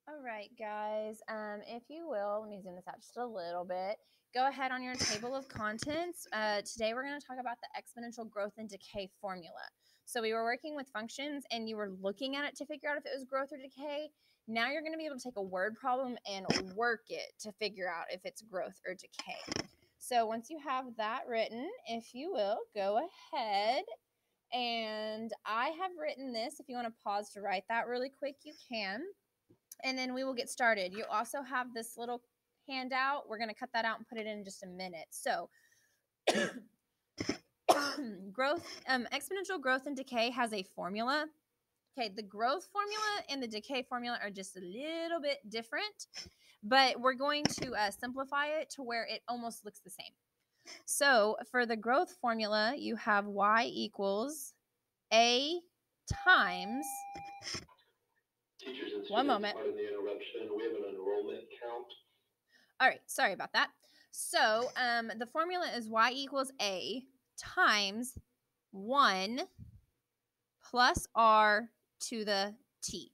All right, guys, if you will, let me zoom this out just a little bit. Go ahead on your table of contents. Today we're going to talk about the exponential growth and decay formula. So we were working with functions and you were looking at it to figure out if it was growth or decay. Now you're going to be able to take a word problem and work it to figure out if it's growth or decay. So once you have that written, if you will, go ahead. And I have written this. If you want to pause to write that really quick, you can. And then we will get started. You also have this little handout. We're going to cut that out and put it in just a minute. So exponential growth and decay has a formula. Okay, the growth formula and the decay formula are just a little bit different, but we're going to simplify it to where it almost looks the same. So for the growth formula, you have y equals a times... Teachers and students, one moment. pardon the interruption. We have an enrollment count. All right, sorry about that. So the formula is y equals a times 1 plus r to the t.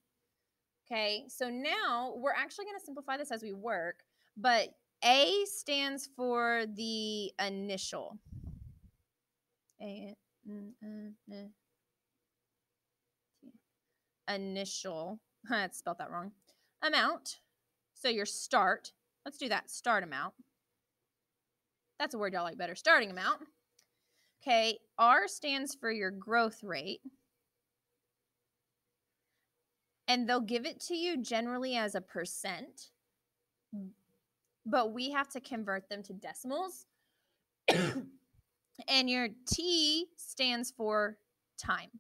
Okay, so now we're actually going to simplify this as we work, but a stands for the initial. Initial, I spelled that wrong, amount. So your start, let's do that, start amount. That's a word y'all like better, starting amount. Okay, R stands for your growth rate. And they'll give it to you generally as a percent, but we have to convert them to decimals. And your T stands for time.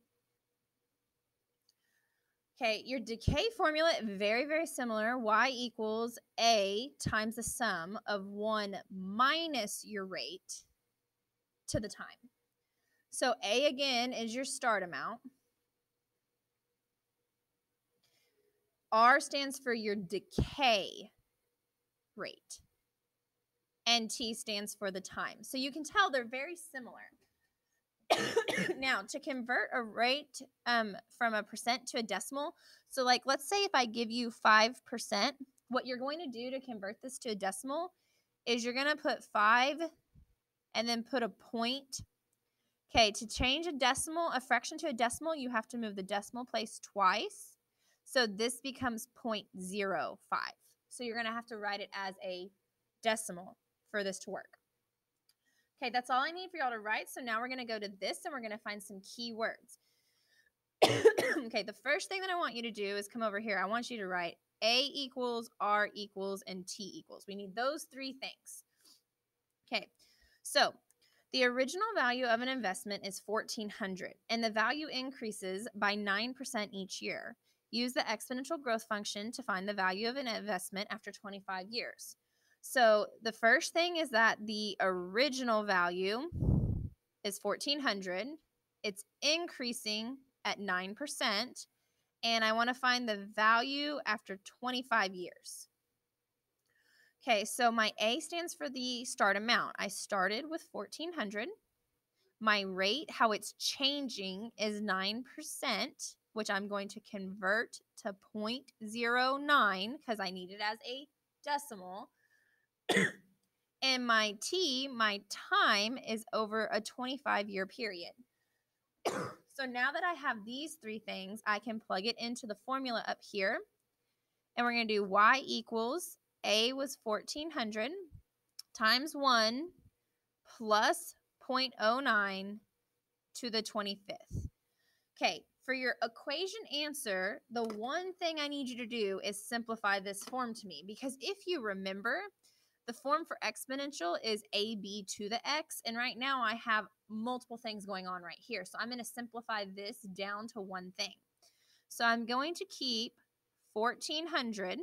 Okay, your decay formula, very, very similar. Y equals A times the sum of 1 minus your rate to the time. So A, again, is your start amount. R stands for your decay rate. And T stands for the time. So you can tell they're very similar. Now, to convert a rate from a percent to a decimal, so like let's say if I give you 5%, what you're going to do to convert this to a decimal is you're going to put 5 and then put a point. Okay, to change a fraction to a decimal, you have to move the decimal place twice. So this becomes 0.05. So you're going to have to write it as a decimal for this to work. Okay, that's all I need for y'all to write. So now we're going to go to this and we're going to find some key words. Okay, the first thing that I want you to do is come over here. I want you to write A equals, R equals, and T equals. We need those 3 things. Okay, so the original value of an investment is $1,400, and the value increases by 9% each year. Use the exponential growth function to find the value of an investment after 25 years. So the first thing is that the original value is $1,400. It's increasing at 9%, and I want to find the value after 25 years. Okay, so my A stands for the start amount. I started with $1,400. My rate, how it's changing, is 9%, which I'm going to convert to 0.09 because I need it as a decimal. And my T, my time, is over a 25-year period. So now that I have these 3 things, I can plug it into the formula up here. And we're going to do Y equals, A was 1,400 times 1 plus 0.09 to the 25th. Okay, for your equation answer, the one thing I need you to do is simplify this form to me. Because if you remember, the form for exponential is AB to the X. And right now I have multiple things going on right here. So I'm going to simplify this down to one thing. So I'm going to keep 1,400.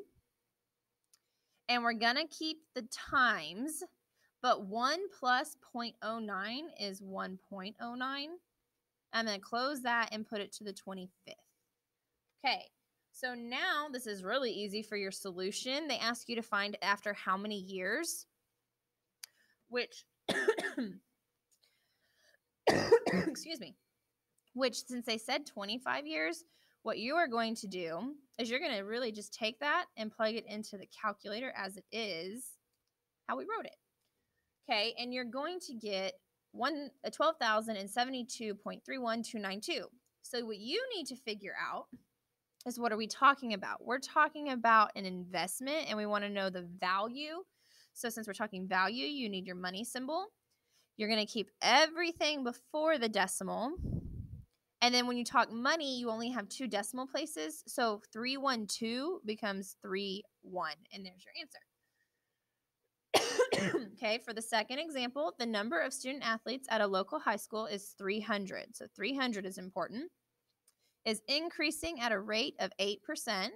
And we're going to keep the times. But 1 plus 0.09 is 1.09. I'm going to close that and put it to the 25th. Okay. So now this is really easy for your solution. They ask you to find after how many years, which, excuse me, which since they said 25 years, what you are going to do is you're going to really just take that and plug it into the calculator as it is, how we wrote it. Okay, and you're going to get 12,072.31292. So what you need to figure out is, what are we talking about? We're talking about an investment, and we want to know the value. So since we're talking value, you need your money symbol. You're going to keep everything before the decimal. And then when you talk money, you only have 2 decimal places. So 312 becomes 31, and there's your answer. Okay, for the second example, the number of student athletes at a local high school is 300. So 300 is important. Is increasing at a rate of 8%.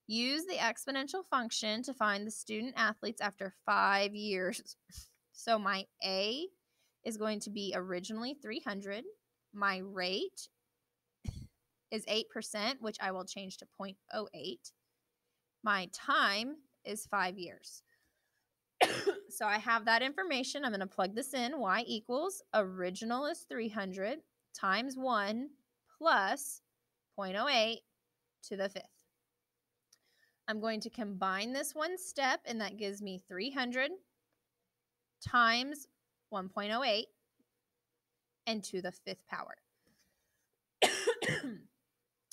Use the exponential function to find the student athletes after 5 years. So my A is going to be originally 300. My rate is 8%, which I will change to 0.08. My time is 5 years. So I have that information. I'm going to plug this in. Y equals original is 300 times 1 plus 0.08 to the 5th. I'm going to combine this one step, and that gives me 300 times 1.08 and to the 5th power.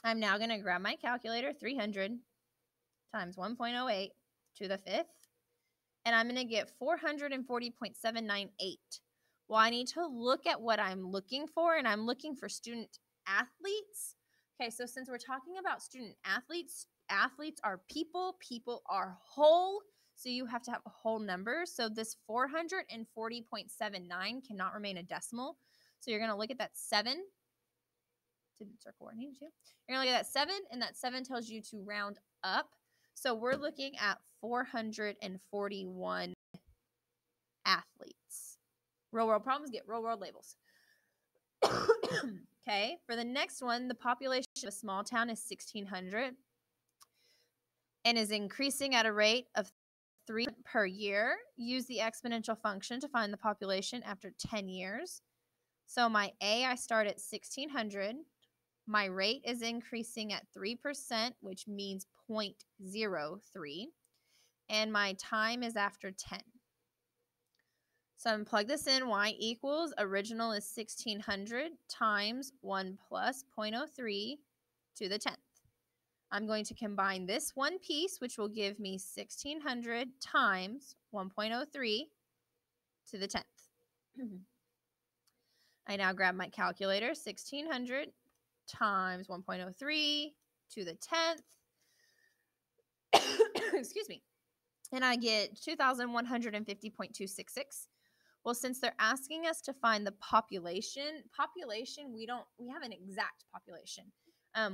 I'm now going to grab my calculator, 300 times 1.08 to the 5th, and I'm going to get 440.798. Well, I need to look at what I'm looking for, and I'm looking for student athletes. Okay, so since we're talking about student athletes, athletes are people, people are whole, so you have to have a whole number. So this 440.79 cannot remain a decimal. So you're going to look at that 7. Didn't circle where I needed to. You're going to look at that 7, and that 7 tells you to round up. So we're looking at 441 athletes. Real world problems get real world labels. Okay, for the next one, the population of a small town is 1,600 and is increasing at a rate of 3 per year. Use the exponential function to find the population after 10 years. So my A, I start at 1,600. My rate is increasing at 3%, which means 0.03. And my time is after 10. So I'm going to plug this in. Y equals original is 1,600 times 1 plus 0.03 to the 10th. I'm going to combine this one piece, which will give me 1,600 times 1.03 to the 10th. I now grab my calculator, 1,600 times 1.03 to the 10th. Excuse me. And I get 2,150.266. Well, since they're asking us to find the population, we have an exact population.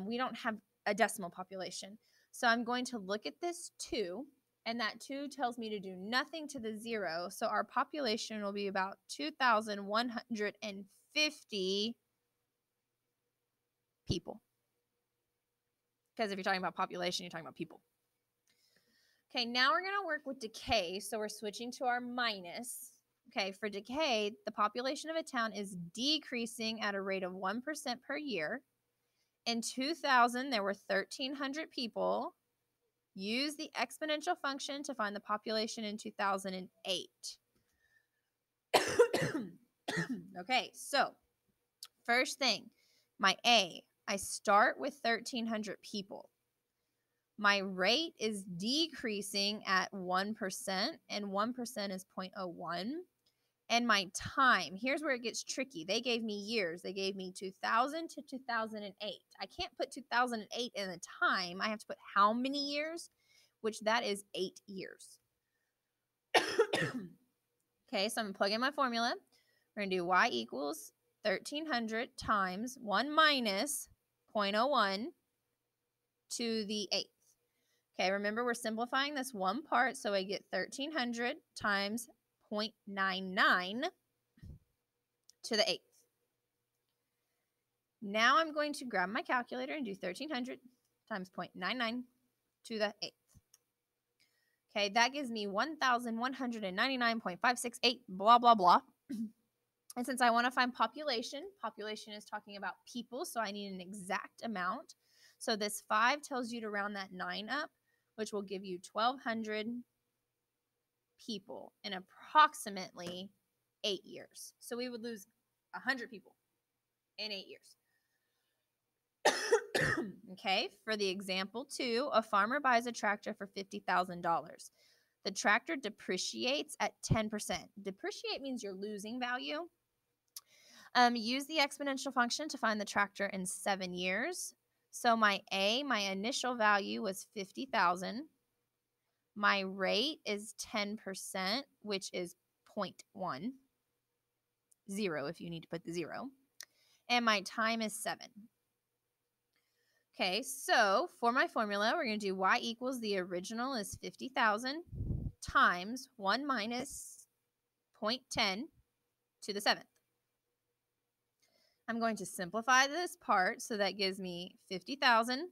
We don't have a decimal population. So I'm going to look at this 2, and that 2 tells me to do nothing to the 0. So our population will be about 2,150 people. Because if you're talking about population, you're talking about people. Okay, now we're going to work with decay. So we're switching to our minus. Okay, for decay, the population of a town is decreasing at a rate of 1% per year. In 2000, there were 1,300 people. Use the exponential function to find the population in 2008. Okay, so first thing, my A, I start with 1,300 people. My rate is decreasing at 1%, and 1% is 0.01. And my time, here's where it gets tricky. They gave me years. They gave me 2000 to 2008. I can't put 2008 in the time. I have to put how many years, which that is 8 years. Okay, so I'm going to plug in my formula. We're going to do Y equals 1,300 times 1 minus 0.01 to the 8th. Okay, remember we're simplifying this one part, so I get 1,300 times 0.99 to the 8th. Now I'm going to grab my calculator and do 1,300 times 0.99 to the 8th. Okay, that gives me 1,199.568, blah, blah, blah. And since I want to find population is talking about people, so I need an exact amount. So this 5 tells you to round that 9 up, which will give you 1,200 people in approximately 8 years. So we would lose 100 people in 8 years. Okay, for the example 2, a farmer buys a tractor for $50,000. The tractor depreciates at 10%. Depreciate means you're losing value. Use the exponential function to find the tractor in 7 years. So my initial value was 50,000. My rate is 10%, which is 0.1. 0 if you need to put the 0. And my time is 7. Okay, so for my formula, we're going to do y equals the original is 50,000 times 1 minus 0.10 to the 7th. I'm going to simplify this part, so that gives me 50,000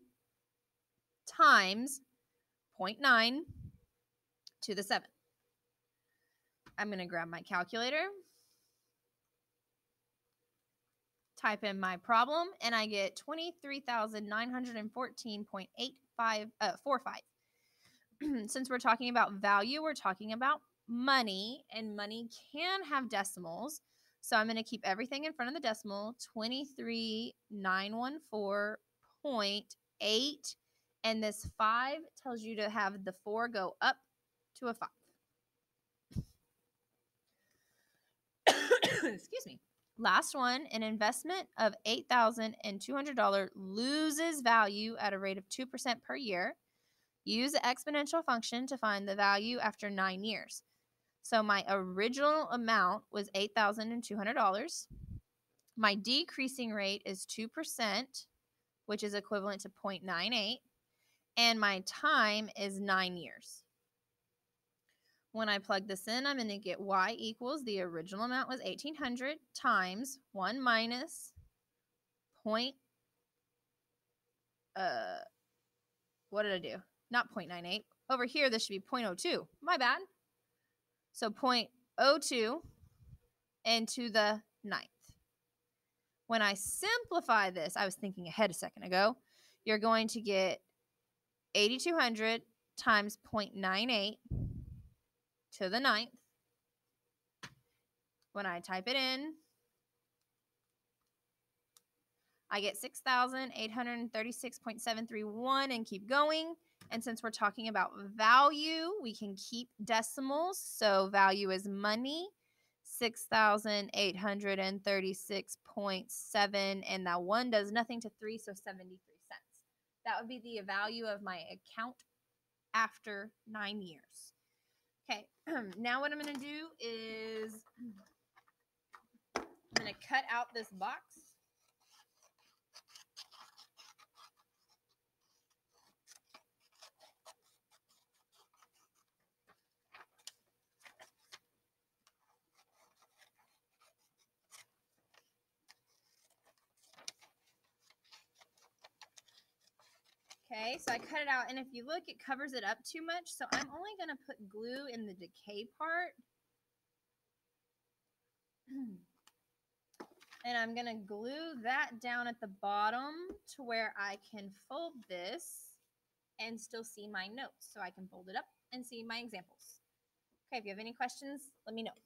times 0.9 to the 7th. I'm going to grab my calculator, type in my problem, and I get 23,914.45. Since we're talking about value, we're talking about money, and money can have decimals. So I'm going to keep everything in front of the decimal, 23,914.8, and this 5 tells you to have the 4 go up to a 5. Excuse me. Last one, an investment of $8,200 loses value at a rate of 2% per year. Use the exponential function to find the value after 9 years. So my original amount was $8,200. My decreasing rate is 2%, which is equivalent to 0.98. And my time is 9 years. When I plug this in, I'm going to get y equals the original amount was 1,800 times 1 minus what did I do? Not 0.98. Over here, this should be 0.02. My bad. So 0.02 and to the 9th. When I simplify this, I was thinking ahead a second ago, you're going to get 8,200 times 0.98 to the 9th. When I type it in, I get 6,836.731 and keep going. And since we're talking about value, we can keep decimals. So value is money, 6,836.7, and that 1 does nothing to 3, so 73 cents. That would be the value of my account after 9 years. Okay, now what I'm going to do is I'm going to cut out this box. Okay, so I cut it out, and if you look, it covers it up too much, so I'm only going to put glue in the decay part. And I'm going to glue that down at the bottom to where I can fold this and still see my notes. So I can fold it up and see my examples. Okay, if you have any questions, let me know.